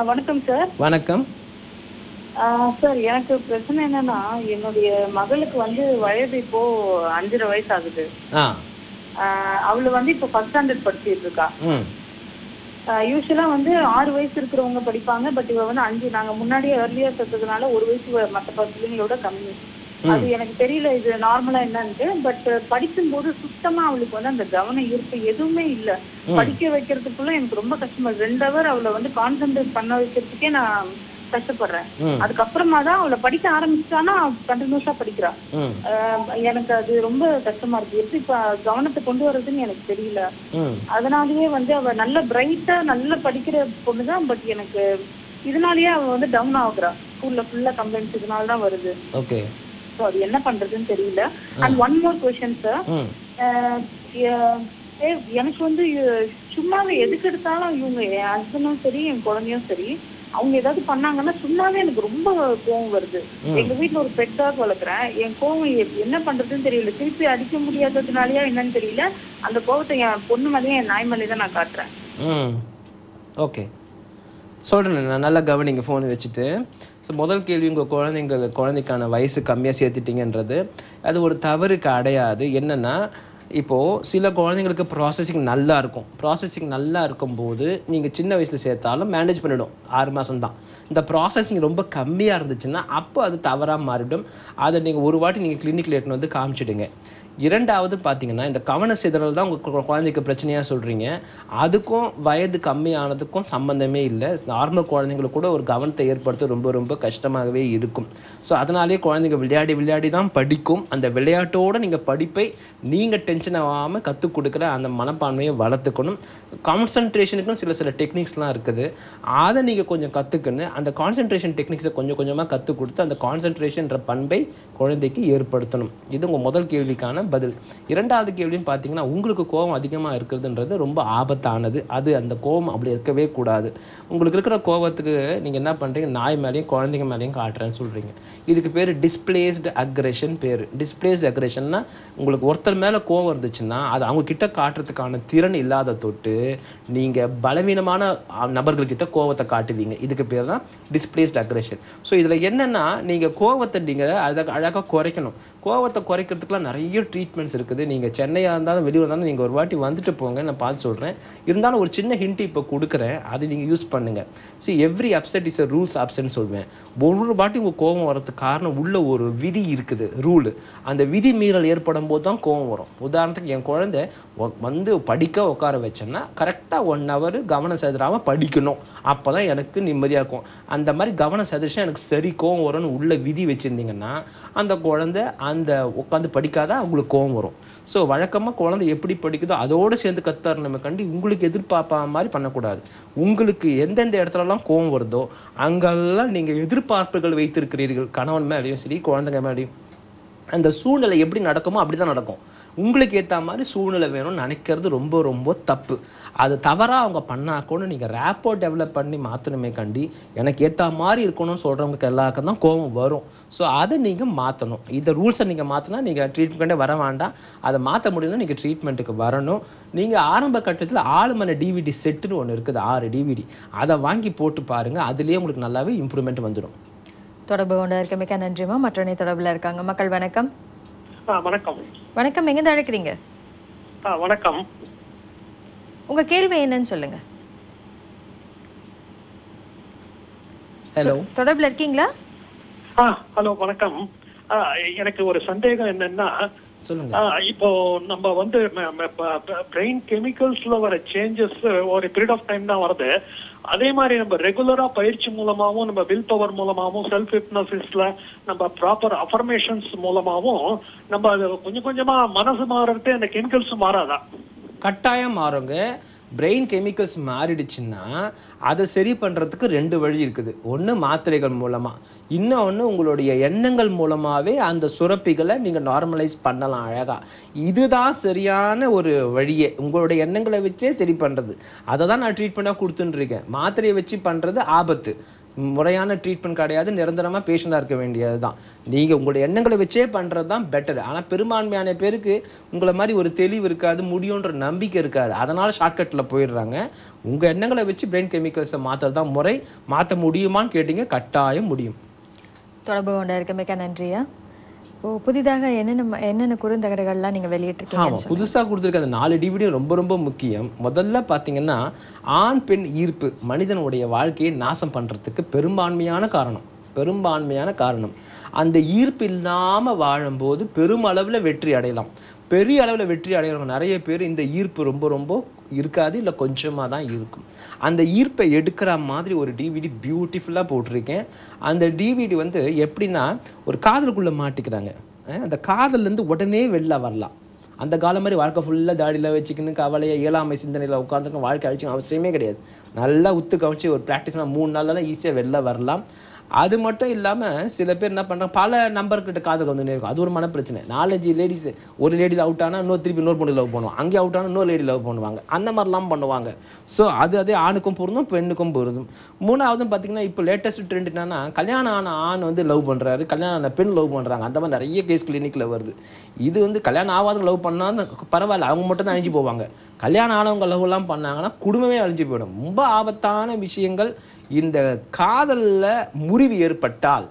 D: வணக்கம் சார்.
B: வணக்கம்
D: சார், எனக்கு பிரச்சனை என்னன்னா, என்னுடைய மகளுக்கு வயது இப்போ 5.5 வயசு ஆகுது. அவளு இப்போ ஃபர்ஸ்ட் ஸ்டாண்டர்ட் படிச்சுட்டு இருக்கா. யூஸ்வலா 6 வயசு இருக்கிறவங்க படிப்பாங்க. பட் இவ 5, நாங்க முன்னாடியே ஏர்லியா சேர்த்ததுனால 1 வயசு மற்ற பிள்ளைங்களோட கம்மி. அது எனக்கு தெரியல இது நார்மலா என்னன்ட்டு. பட் படிக்கும்போது சுத்தமா அவளுக்கு அந்த கவன ஈர்ப்பு எதுவுமே இல்ல. படிக்க வைக்கிறதுக்குள்ள எனக்கு ரொம்ப கஷ்டமா 2 ஹவர் அவளை கான்சென்ட்ரேட் பண்ண வைக்கிறதுக்கே நான் கஷ்டப்படுறேன். அதுக்கப்புறமா தான் அவளை படிக்க ஆரம்பிச்சானா கண்டினியூஸா படிக்கிறா. எனக்கு அது ரொம்ப கஷ்டமா இருக்கு. எப்படி கவனத்தை கொண்டு வர்றதுன்னு எனக்கு தெரியல. அதனாலயே அவ நல்ல பிரைட்டா நல்ல படிக்கிற பொண்ணுதான். பட் எனக்கு இதனாலயே அவ டவுன் ஆகுறா. ஸ்கூல்ல ஃபுல்லா கம்ப்ளைண்ட்ஸ் இதனாலதான் வருது. அது என்ன பண்றதுன்னு தெரியல. And one more question sir, எனக்கு சும்மாவே எதுக்கு எடுத்தாலும் இவங்க என் ஹஸ்பண்டும் சரி என் குழந்தையும் சரி அவங்க ஏதாவது பண்ணாங்கன்னா சும்மாவே எனக்கு ரொம்ப கோவம் வருது. எங்க வீட்டுல ஒரு பெட் டாக் வளர்க்குறேன். என் கோவம் என்ன பண்றதுன்னு தெரியல. திருப்பி அடிக்க முடியாததுனாலயா என்னன்னு தெரியல. அந்த கோவத்தை என் பொண்ணு மேலேயும் என் நாய் மேலேயே தான் நான் காட்டுறேன்.
B: ஓகே, சொல்கிறேன். நான் நல்லா கவனிங்க ஃபோன் வச்சுட்டு. ஸோ முதல் கேள்வி, உங்கள் குழந்தைக்கான வயசு கம்மியாக சேர்த்துட்டிங்கன்றது அது ஒரு தவறுக்கு அடையாது. என்னென்னா, இப்போது சில குழந்தைங்களுக்கு ப்ராசஸிங் நல்லா இருக்கும். ப்ராசஸிங் நல்லா இருக்கும்போது நீங்கள் சின்ன வயசில் சேர்த்தாலும் மேனேஜ் பண்ணிவிடும். 6 மாதம் தான். இந்த ப்ராசஸிங் ரொம்ப கம்மியாக இருந்துச்சுன்னா அப்போ அது தவறாக மாறிடும். அதை நீங்கள் ஒரு வாட்டி நீங்கள் கிளினிக்கில் எடுத்துன்னு காமிச்சிடுங்க. இரண்டாவது பார்த்தீங்கன்னா, இந்த கவன சிதறல் தான் உங்கள் குழந்தைக்கு பிரச்சனையாக சொல்கிறீங்க. அதுக்கும் வயது கம்மியானதுக்கும் சம்மந்தமே இல்லை. நார்மல் குழந்தைங்களுக்கு கூட ஒரு கவனத்தை ஏற்படுத்த ரொம்ப ரொம்ப கஷ்டமாகவே இருக்கும். ஸோ அதனாலே குழந்தைங்க விளையாடி தான் படிக்கும். அந்த விளையாட்டோடு நீங்கள் படிப்பை நீங்கள் டென்ஷன் ஆகாமல் கற்றுக் கொடுக்குற அந்த மனப்பான்மையை வளர்த்துக்கணும். கான்சன்ட்ரேஷனுக்கும் சில டெக்னிக்ஸ்லாம் இருக்குது. அதை நீங்கள் கொஞ்சம் கற்றுக்கணும். அந்த கான்சன்ட்ரேஷன் டெக்னிக்ஸை கொஞ்சம் கொஞ்சமாக கற்றுக் கொடுத்து அந்த கான்சன்ட்ரேஷன்ற பண்பை குழந்தைக்கு ஏற்படுத்தணும். இது உங்கள் முதல் கேள்விக்கான பதில். இரண்டாவது கேள்வின்னு பார்த்தீங்கன்னா, உங்களுக்கு கோபம் அதிகமாக இருக்கிறதுன்றது ரொம்ப ஆபத்தானது. அது அந்த கோபம் அப்படி இருக்கவே கூடாது. உங்களுக்கு இருக்கிற கோபத்துக்கு நீங்கள் என்ன பண்ணுறீங்க, நாய் மேலேயும் குழந்தைங்க மேலேயும் காட்டுறேன்னு சொல்கிறீங்க. இதுக்கு பேர் டிஸ்பிளேஸ்டு அக்ரெஷன் பேர். டிஸ்பிளேஸ்டு அக்ரெஷன்னா, உங்களுக்கு ஒருத்தர் மேலே கோபம் இருந்துச்சுன்னா அது அவங்க கிட்ட காட்டுறதுக்கான திறன் இல்லாத தொட்டு நீங்கள் பலவீனமான நபர்கள்கிட்ட கோபத்தை காட்டுவீங்க. இதுக்கு பேர் தான் டிஸ்பிளேஸ்டு அக்ரெஷன். ஸோ இதில் என்னென்னா, நீங்கள் கோபத்தை நீங்கள் அழகாக குறைக்கணும். கோபத்தை குறைக்கிறதுக்குலாம் நிறைய ட்ரீட்மெண்ட்ஸ் இருக்குது. நீங்கள் சென்னையாக இருந்தாலும் வெளியூர் இருந்தாலும் நீங்கள் ஒரு வாட்டி வந்துட்டு போங்க, நான் பார்த்து சொல்கிறேன். இருந்தாலும் ஒரு சின்ன ஹிண்ட் இப்போ கொடுக்குறேன், அது நீங்கள் யூஸ் பண்ணுங்கள். Every upset is a rules அப்செட்னு சொல்வேன். ஒரு வாட்டி உங்கள் கோபம் வரதுக்கு காரணம் உள்ள ஒரு விதி இருக்குது, ரூலு. அந்த விதி மீறல் ஏற்படும் போது தான் கோபம் வரும். உதாரணத்துக்கு என் குழந்தை படிக்க உட்கார வச்சேன்னா கரெக்டாக 1 ஹவர் கவனம் செதறாமல் படிக்கணும். அப்போ தான் எனக்கு நிம்மதியாக இருக்கும். அந்த மாதிரி கவனம் செதறிச்சா எனக்கு சரி கோபம் வரும்னு உள்ள விதி வச்சுருந்தீங்கன்னா அந்த குழந்தை அந்த உட்காந்து படிக்காதான் அவங்களுக்கு கோபம் வரும். ஸோ வழக்கமாக குழந்தை எப்படி படிக்குதோ அதோடு சேர்ந்து கற்றுறணுமே கண்டி உங்களுக்கு எதிர்பார்ப்பா மாதிரி பண்ணக்கூடாது. உங்களுக்கு எந்தெந்த இடத்துலலாம் கோபம் வருதோ அங்கெல்லாம் நீங்கள் எதிர்பார்ப்புகள் வைத்திருக்கிறீர்கள். கணவன் மேலேயும் சரி குழந்தைங்க மேலேயும் அந்த சூழ்நிலை எப்படி நடக்குமோ அப்படி தான் நடக்கும். உங்களுக்கு ஏற்ற மாதிரி சூழ்நிலை வேணும்னு நினைக்கிறது ரொம்ப ரொம்ப தப்பு. அது தவறாக அவங்க பண்ணால் கூட நீங்கள் ரேப்போ டெவலப் பண்ணி மாற்றணுமே கண்டி எனக்கு ஏற்ற மாதிரி இருக்கணும்னு சொல்கிறவங்களுக்கு எல்லாருக்கும் தான் கோபம் வரும். ஸோ அதை நீங்கள் மாற்றணும். இந்த ரூல்ஸை நீங்கள் மாற்றினா நீங்கள் ட்ரீட்மெண்ட்டே வர வேண்டாம். அதை மாற்ற முடியும்னா நீங்கள் ட்ரீட்மெண்ட்டுக்கு வரணும். நீங்கள் ஆரம்ப கட்டத்தில் 6 மணி டிவிடி செட்டுன்னு ஒன்று இருக்குது, 6 டிவிடி. அதை வாங்கி போட்டு பாருங்கள். அதுலேயே உங்களுக்கு நல்லாவே இம்ப்ரூவ்மெண்ட் வந்துடும்.
A: தொடர்பு கொண்டு இருக்க மிக்க நன்றிமா. மற்றொரு தொடர்பில் இருக்காங்க. மக்கள் வணக்கம்.
E: வணக்கம்.
A: வணக்கம். எங்க அழைக்கிறீங்க?
E: வணக்கம்.
A: உங்க கேள்வி என்னன்னு சொல்லுங்க.
B: ஹலோ,
A: தொடர்பில் இருக்கீங்களா?
E: ஹலோ, வணக்கம். எனக்கு ஒரு சந்தேகம் என்னன்னா,
B: சொல்லுங்க.
E: இப்போ நம்ம வந்து பிரெயின் கெமிக்கல்ஸ்ல வர சேஞ்சஸ் ஒரு பீரியட் ஆஃப் டைம் தான் வருது. அதே மாதிரி நம்ம ரெகுலரா பயிற்சி மூலமாவும், நம்ம வில் பவர் மூலமாவும், செல்ஃப் ஹிப்னோசிஸ்ல நம்ம ப்ராப்பர் அஃபர்மேஷன்ஸ் மூலமாவும் நம்ம அது கொஞ்சம் கொஞ்சமா மனசு மாறுறது, அந்த கெமிக்கல்ஸ் மாறாதா?
B: கட்டாயம் மாறுங்க. பிரெயின் கெமிக்கல்ஸ் மாறிடுச்சுன்னா அதை சரி பண்ணுறதுக்கு 2 வழி இருக்குது. ஒன்று மாத்திரைகள் மூலமாக, இன்னொன்று உங்களுடைய எண்ணங்கள் மூலமாகவே அந்த சுரப்பிகளை நீங்கள் நார்மலைஸ் பண்ணலாம் அழகாக. இதுதான் சரியான ஒரு வழியே, உங்களுடைய எண்ணங்களை வச்சே சரி பண்ணுறது. அதை தான் நான் ட்ரீட்மெண்ட்டாக கொடுத்துட்டுருக்கேன். மாத்திரையை வச்சு பண்ணுறது ஆபத்து, முறையான ட்ரீட்மெண்ட் கிடையாது, நிரந்தரமாக பேஷண்டாக இருக்க வேண்டியது தான். நீங்கள் உங்களுடைய எண்ணங்களை வச்சே பண்ணுறது தான் பெட்டர். ஆனால் பெரும்பான்மையான பேருக்கு உங்களை மாதிரி ஒரு தெளிவு இருக்காது, முடியுன்ற நம்பிக்கை இருக்காது, அதனால் ஷார்ட்கட்டில் போயிடுறாங்க. உங்கள் எண்ணங்களை வச்சு பிரெயின் கெமிக்கல்ஸை மாற்றுறது தான் முறை. மாற்ற முடியுமான்னு கேட்டிங்க, கட்டாயம் முடியும்.
A: தொடர்பு கொண்ட இருக்க மிக்க நன்றியா. இப்போது புதிதாக என்னென்ன குறுந்தகடுகள்லாம் நீங்கள் வெளியிட்டிருக்கீங்க?
B: ஆமாம், புதுசாக கொடுத்துருக்க அந்த 4 DVD ரொம்ப ரொம்ப முக்கியம். முதல்ல பார்த்தீங்கன்னா, ஆண் பெண் ஈர்ப்பு மனிதனுடைய வாழ்க்கையை நாசம் பண்ணுறதுக்கு பெரும்பான்மையான காரணம். அந்த ஈர்ப்பு இல்லாமல் வாழும்போது பெருமளவில் வெற்றி அடையலாம். பெரிய அளவில் வெற்றி அடைகிறவங்க நிறைய பேர் இந்த ஈர்ப்பு ரொம்ப ரொம்ப இருக்காது, இல்லை கொஞ்சமாக தான் இருக்கும். அந்த ஈர்ப்பை எடுக்கிற மாதிரி ஒரு DVD பியூட்டிஃபுல்லாக போட்டிருக்கேன். அந்த DVD வந்து எப்படின்னா, ஒரு காதலுக்குள்ளே மாட்டிக்கிறாங்க, அந்த காதல்லேருந்து உடனே வெளில வரலாம். அந்த காலம் மாதிரி வாழ்க்கை ஃபுல்லாக தாடியில் வச்சுக்கின்னு கவலையை இயலாமை சிந்தனையில் உட்காந்துக்கணும், வாழ்க்கை அழிச்சிக்கணும் அவசியமே கிடையாது. நல்லா உத்து கவனிச்சு ஒரு ப்ராக்டிஸ்னால் 3 நாள்லாம் ஈஸியாக வெளில வரலாம். அது மட்டும் இல்லாமல் சில பேர் என்ன பண்ணுறாங்க, பல நம்பர்கிட்ட காதல் வந்து இருக்கும். அது ஒரு மனப்பிரச்சனை. 4-5 லேடிஸ், ஒரு லேடி அவுட் ஆனால் இன்னொரு பொண்ணு லவ் பண்ணுவாங்க, அங்கே அவுட் ஆனால் இன்னொரு லேடி லவ் பண்ணுவாங்க, அந்த மாதிரிலாம் பண்ணுவாங்க. ஸோ அதே ஆணுக்கும் பொருந்தும், பெண்ணுக்கும் பொருந்தும். 3வது பார்த்தீங்கன்னா, இப்போ லேட்டஸ்ட் ட்ரெண்ட் என்னன்னா, கல்யாணம் ஆன ஆண் வந்து லவ் பண்ணுறாரு, கல்யாணம் ஆன பெண் லவ் பண்ணுறாங்க. அந்த மாதிரி நிறைய கேஸ் கிளினிக்கில் வருது. இது வந்து கல்யாணம் ஆகாதவங்க லவ் பண்ணால் பரவாயில்ல, அவங்க மட்டும் தான் அழிஞ்சு போவாங்க. கல்யாணம் ஆனவங்க லவ்லாம் பண்ணாங்கன்னா குடும்பமே அழிஞ்சு போயிடும். ரொம்ப ஆபத்தான விஷயங்கள். இந்த காதலில் முறிவு ஏற்பட்டால்,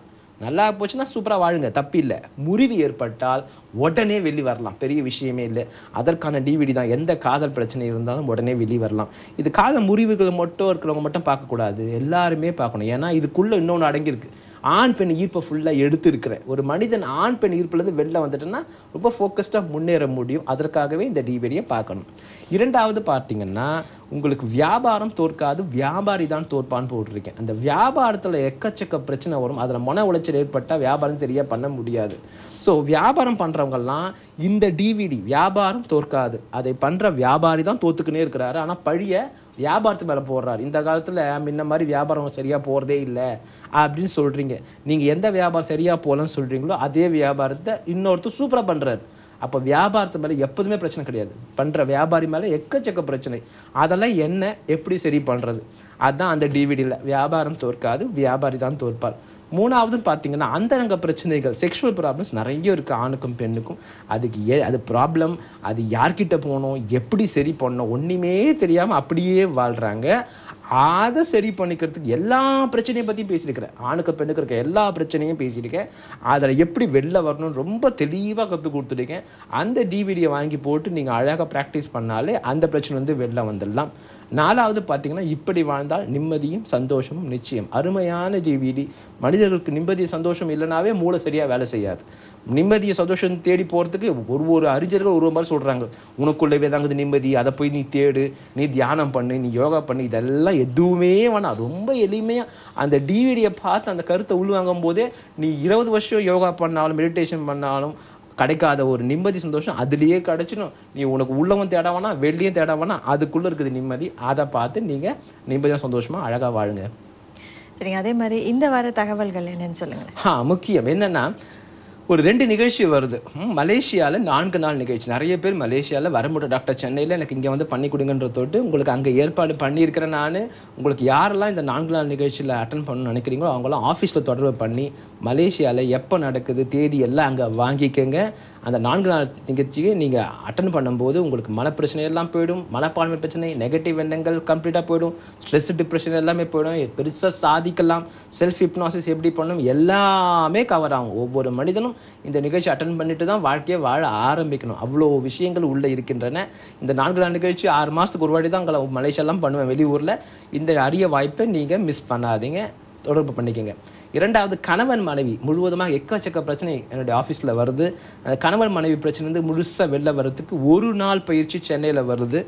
B: நல்லா போச்சுன்னா சூப்பராக வாழுங்க, தப்பில்லை. முறிவு ஏற்பட்டால் உடனே வெளி வரலாம், பெரிய விஷயமே இல்லை. அதற்கான DVD தான். எந்த காதல் பிரச்சனை இருந்தாலும் உடனே வெளி வரலாம். இது காதல் முறிவுகள் மட்டும் இருக்கிறவங்க மட்டும் பார்க்கக்கூடாது, எல்லாருமே பார்க்கணும். ஏன்னா இதுக்குள்ளே இன்னொன்று அடங்கியிருக்கு. ஆண் பெண் ஈர்ப்பை ஃபுல்லாக எடுத்து இருக்கிற ஒரு மனிதன் ஆண் பெண் ஈர்ப்புலேருந்து வெளில வந்துட்டோன்னா ரொம்ப ஃபோக்கஸ்டாக முன்னேற முடியும். அதற்காகவே இந்த DVDயை பார்க்கணும். 2வது பார்த்தீங்கன்னா, உங்களுக்கு வியாபாரம் தோற்காது, வியாபாரி தான் தோற்பான்னு போட்டிருக்கேன். அந்த வியாபாரத்தில் எக்கச்சக்க பிரச்சனை வரும். அதில் மன உளைச்சல் ஏற்பட்டால் வியாபாரம் சரியாக பண்ண முடியாது. ஸோ வியாபாரம் பண்ணுறவங்கெல்லாம் இந்த DVD வியாபாரம் தோற்காது, அதை பண்ணுற வியாபாரி தான் தோற்றுக்குன்னே இருக்கிறாரு. ஆனால் பழிய வியாபாரத்து மேலே போடுறாரு. இந்த காலத்தில் முன்ன மாதிரி வியாபாரம் சரியாக போகிறதே இல்லை அப்படின்னு சொல்கிறீங்க. நீங்கள் எந்த வியாபாரம் சரியாக போகலன்னு சொல்கிறீங்களோ அதே வியாபாரத்தை இன்னொருத்தர் சூப்பராக பண்ணுறாரு. அப்போ வியாபாரத்து மேலே எப்போதுமே பிரச்சனை கிடையாது, பண்ணுற வியாபாரி மேலே எக்கச்சக்க பிரச்சனை. அதெல்லாம் என்ன எப்படி சரி பண்ணுறது, அதுதான் அந்த DVDயில். வியாபாரம் தோற்காது, வியாபாரி தான் தோற்பார். 3வதுன்னு பார்த்தீங்கன்னா, அந்தரங்க பிரச்சனைகள், செக்ஷுவல் ப்ராப்ளம்ஸ் நிறைய இருக்குது ஆணுக்கும் பெண்ணுக்கும். அது ப்ராப்ளம், அது யார்கிட்ட போகணும், எப்படி சரி பண்ணணும், ஒன்றுமே தெரியாமல் அப்படியே வாழ்கிறாங்க. அதை சரி பண்ணிக்கிறதுக்கு எல்லா பிரச்சனையும் பற்றியும் பேசியிருக்கிறேன். ஆணுக்கு பெண்ணுக்கு இருக்க எல்லா பிரச்சனையும் பேசியிருக்கேன். அதில் எப்படி வெளில வரணும்னு ரொம்ப தெளிவாக கற்றுக் கொடுத்துருக்கேன். அந்த DVDயை வாங்கி போட்டு நீங்கள் அழகாக ப்ராக்டிஸ் பண்ணாலே அந்த பிரச்சனை வந்து வெளில வந்துடலாம். 4வது பார்த்தீங்கன்னா, இப்படி வாழ்ந்தால் நிம்மதியும் சந்தோஷமும் நிச்சயம். அருமையான DVD. மனிதர்களுக்கு நிம்மதி சந்தோஷம் இல்லைனாவே மூளை சரியாக வேலை செய்யாது. நிம்மதியை சந்தோஷம் தேடி போகிறதுக்கு ஒரு அறிஞர்கள் ஒரு மாதிரி சொல்கிறாங்க, உனக்குள்ளவே தாங்குது நிம்மதி, அதை போய் நீ தேடு, நீ தியானம் பண்ணு, நீ யோகா பண்ணு. இதெல்லாம் எதுவுமே வேணாம். ரொம்ப எளிமையாக அந்த DVDயை பார்த்து அந்த கருத்தை உள்வாங்கும் போதே நீ 20 வருஷம் யோகா பண்ணாலும் மெடிடேஷன் பண்ணாலும் கிடைக்காத ஒரு நிம்மதி சந்தோஷம் அதுலேயே கிடைச்சிடும். நீ உனக்கு உள்ளவன் தேட வேணாம், வெளியும் தேட வேணாம், அதுக்குள்ளே இருக்குது நிம்மதி. அதை பார்த்து நீங்கள் நிம்மதியாக சந்தோஷமாக அழகாக வாழுங்க.
A: சரிங்க. அதே மாதிரி இந்த வார தகவல்கள் என்னன்னு சொல்லுங்கள்.
B: முக்கியம் என்னென்னா, ஒரு 2 நிகழ்ச்சி வருது. மலேசியாவில் 4 நாள் நிகழ்ச்சி. நிறைய பேர் மலேசியாவில் வர முடியும், டாக்டர் சென்னையில் எனக்கு இங்கே வந்து பண்ணி கொடுங்கன்ற தொட்டு உங்களுக்கு அங்கே ஏற்பாடு பண்ணியிருக்கிறேன் நான். உங்களுக்கு யாரெல்லாம் இந்த 4 நாள் நிகழ்ச்சியில் அட்டன் பண்ணணும்னு நினைக்கிறீங்களோ அவங்களாம் ஆஃபீஸில் தொடர்பு பண்ணி மலேசியாவில் எப்போ நடக்குது தேதி எல்லாம் அங்கே வாங்கிக்கோங்க. அந்த 4 நாள் நிகழ்ச்சியை நீங்கள் அட்டன் பண்ணும்போது உங்களுக்கு மனப்பிரச்சனை எல்லாம் போயிடும், மனப்பான்மை பிரச்சனை, நெகட்டிவ் எண்ணங்கள் கம்ப்ளீட்டாக போயிடும், ஸ்ட்ரெஸ் டிப்ரெஷன் எல்லாமே போயிடும், பெருசாக சாதிக்கலாம், செல்ஃப் ஹிப்னாசிஸ் எப்படி பண்ணணும் எல்லாமே கவர் ஆகும். ஒவ்வொரு மனிதனும் இந்த நிகழ்ச்சி அட்டன் பண்ணிட்டு தான் வாழ்க்கையை வாழ ஆரம்பிக்கணும். அவ்வளோ விஷயங்கள் உள்ளே இருக்கின்றன. இந்த 4 நாள் நிகழ்ச்சி 6 மாதத்துக்கு ஒரு வாட்டி தான் அங்கே மலேசியாலாம் பண்ணுவேன் வெளியூரில். இந்த அரிய வாய்ப்பை நீங்கள் மிஸ் பண்ணாதீங்க, தொடர்பு பண்ணிக்கோங்க. இரண்டாவது கணவன் மனைவி முழுவதுமாக எக்கச்சக்க பிரச்சனை என்னுடைய ஆஃபீஸில் வருது. கணவன் மனைவி பிரச்சனை வந்து முழுசாக வெளில வர்றதுக்கு ஒரு நாள் பயிற்சி சென்னையில் வருது.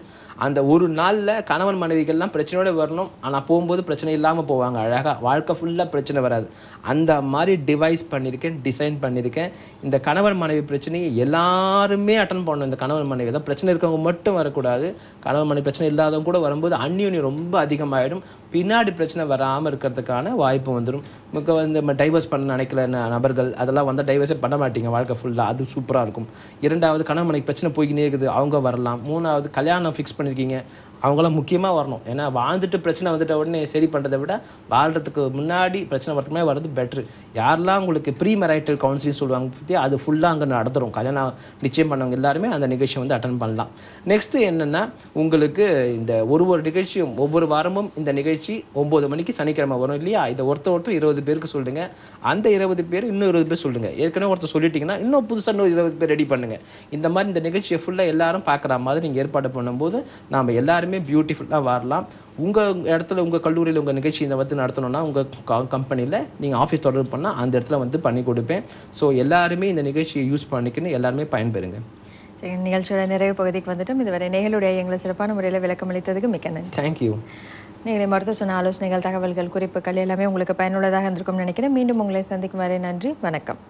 B: அந்த ஒரு நாளில் கணவன் மனைவிகள்லாம் பிரச்சனையோடு வரணும், ஆனால் போகும்போது பிரச்சனை இல்லாமல் போவாங்க. அழகாக வாழ்க்கை ஃபுல்லாக பிரச்சனை வராது. அந்த மாதிரி டிவைஸ் பண்ணியிருக்கேன், டிசைன் பண்ணியிருக்கேன். இந்த கணவன் மனைவி பிரச்சனையை எல்லாருமே அட்டன் பண்ணணும். இந்த கணவன் மனைவி தான் பிரச்சனை இருக்கவங்க மட்டும் வரக்கூடாது. கணவன் மனைவி பிரச்சனை இல்லாதவங்க கூட வரும்போது அந்யோன்யம் ரொம்ப அதிகமாகிடும். பின்னாடி பிரச்சனை வராமல் இருக்கிறதுக்கான வாய்ப்பு வந்துடும். இந்த டைவர்ஸ் பண்ண நினைக்கிற நபர்கள் அதெல்லாம் வந்து டைவர்ஸே பண்ண மாட்டீங்க வாழ்க்கை ஃபுல்லாக. அது சூப்பராக இருக்கும். இரண்டாவது கணவன் மனைவி பிரச்சனை போய்கினே இருக்குது, அவங்க வரலாம். மூணாவது கல்யாணம் ஃபிக்ஸ் பண்ணியிருக்கீங்க, அவங்களாம் முக்கியமாக வரணும். ஏன்னா வாழ்ந்துட்டு பிரச்சனை வந்துட்ட உடனே சரி பண்ணுறதை விட வாழ்கிறதுக்கு முன்னாடி பிரச்சனை வரதுக்கு முன்னாடி வர்றது பெட்ரு. யாரெல்லாம் உங்களுக்கு ப்ரீ மேரிட்டல் கவுன்சிலிங் சொல்லுவாங்க பற்றி அது ஃபுல்லாக அங்கே நடத்துகிறோம். கல்யாணம் நிச்சயம் பண்ணவங்க எல்லாருமே அந்த நிகழ்ச்சியை வந்து அட்டன் பண்ணலாம். நெக்ஸ்ட்டு என்னென்னா, உங்களுக்கு இந்த ஒரு நிகழ்ச்சியும் ஒவ்வொரு வாரமும் இந்த நிகழ்ச்சி 9 மணிக்கு சனிக்கிழமை வரும் இல்லையா? இதை ஒருத்தர் 20 பேருக்கு சொல்லுங்க. அந்த 20 பேர் இன்னும் 20 பேர் சொல்லுங்கள். ஏற்கனவே ஒருத்தர் சொல்லிட்டீங்கன்னா இன்னும் புதுசாக இன்னும் 20 பேர் ரெடி பண்ணுங்கள். இந்த மாதிரி இந்த நிகழ்ச்சியை ஃபுல்லாக எல்லாரும் பார்க்குற மாதிரி நீங்கள் ஏற்பாடு பண்ணும்போது நாம் எல்லாருமே பியூட்டிஃபுல்லாக வரலாம். உங்கள் இடத்துல உங்கள் கல்லூரியில் உங்கள் நிகழ்ச்சி இந்த வந்து நடத்தணும்னா உங்கள் கம்பெனியில் நீங்கள் ஆஃபீஸ் தொடர்பு பண்ணால் அந்த இடத்துல வந்து பண்ணி கொடுப்பேன். ஸோ எல்லாருமே இந்த நிகழ்ச்சியை யூஸ் பண்ணிக்கின்னு எல்லாருமே பயன்பெறுங்க.
A: சரி, நிகழ்ச்சியோட நிறைவு பகுதிக்கு வந்துட்டோம். இதுவரை நேயலுடைய எங்களை சிறப்பான முறையில் விளக்கம் அளித்ததுக்கு மிக்க நன்றி.
B: தேங்க்யூ.
A: நீங்களே மருத்துவ சொன்ன ஆலோசனைகள், தகவல்கள், குறிப்புகள் எல்லாமே உங்களுக்கு பயனுள்ளதாக இருந்திருக்கும்னு நினைக்கிறேன். மீண்டும் உங்களை சந்திக்கும் வரை நன்றி, வணக்கம்.